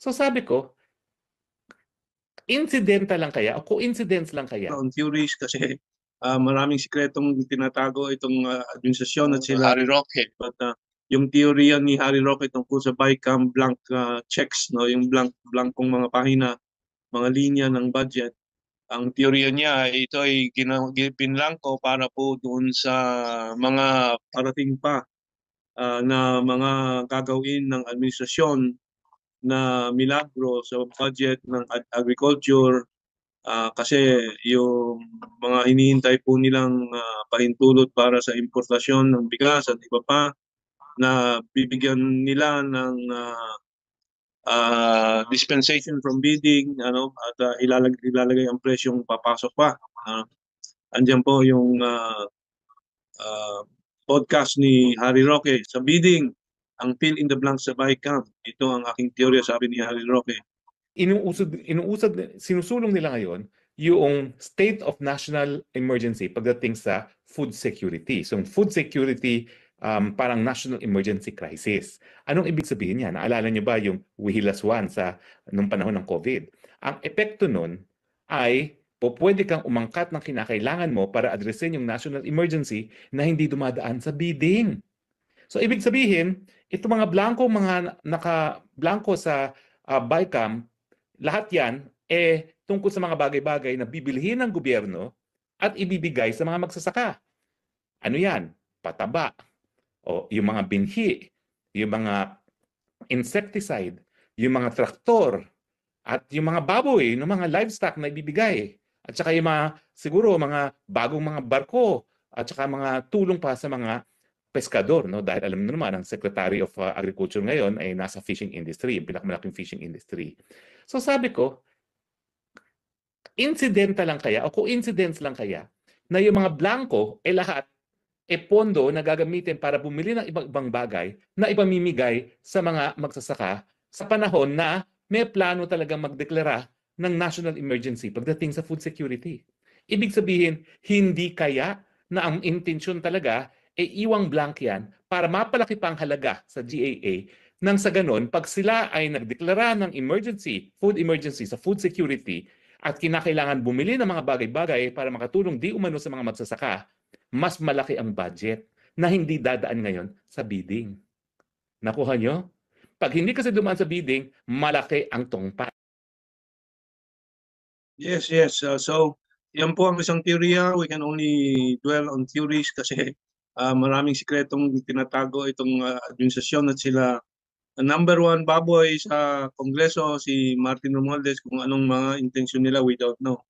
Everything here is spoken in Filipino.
So sabi ko, incidental lang kaya o coincidence lang kaya? On theories kasi maraming sikretong tinatago itong administrasyon at sila Harry Roque. But yung teorya ni Harry Roque tungkol sa BICAM blank checks, no, yung blankong mga pahina, mga linya ng budget. Ang teorya niya ito ay pinlangko para po doon sa mga parating pa na mga gagawin ng administrasyon na milagro sa budget ng agriculture. Kasi yung mga hinihintay po nilang pahintulot para sa importasyon ng bigas at iba pa na bibigyan nila ng dispensation from bidding, at ilalagay ang presyong papasok pa. Andyan po yung podcast ni Harry Roque sa bidding, ang fill in the blanks sa BICAM. Ito ang aking teorya, sabi ni Harry Roque. Sinusulong nila ngayon yung state of national emergency pagdating sa food security. So food security, parang national emergency crisis. Anong ibig sabihin yan? Naalala niyo ba yung Wihilas 1 nung panahon ng COVID? Ang epekto nun ay pwede kang umangkat ng kinakailangan mo para addressin yung national emergency na hindi dumadaan sa bidding. So ibig sabihin, ito mga naka-blanco sa BICAM, lahat yan tungkol sa mga bagay-bagay na bibilhin ng gobyerno at ibibigay sa mga magsasaka. Ano yan? Pataba, o yung mga binhi, yung mga insecticide, yung mga traktor, at yung mga baboy, yung mga livestock na ibibigay. At saka yung siguro mga bagong mga barko, at saka mga tulong pa sa mga pescador, no? Dahil alam mo naman, ang Secretary of Agriculture ngayon ay nasa fishing industry, yung pinakamalaking fishing industry. So sabi ko, incidental lang kaya o coincidence lang kaya na yung mga blanco lahat pondo na gagamitin para bumili ng ibang bagay na ipamimigay sa mga magsasaka sa panahon na may plano talagang magdeklara ng national emergency pagdating sa food security. Ibig sabihin, hindi kaya na ang intensyon talaga iwang blank yan para mapalaki pa ang halaga sa GAA nang sa ganon, pag sila ay nagdeklara ng food emergency sa food security at kinakailangan bumili ng mga bagay-bagay para makatulong di umano sa mga magsasaka, mas malaki ang budget na hindi dadaan ngayon sa bidding. Nakuha nyo? Pag hindi kasi dumaan sa bidding, malaki ang tungpa. Yes. So, yan po ang isang teorya. We can only dwell on theories kasi maraming sikretong tinatago itong administrasyon at sila. Number one baboy sa Kongreso, si Martin Romualdez, kung anong mga intensyon nila, we don't know.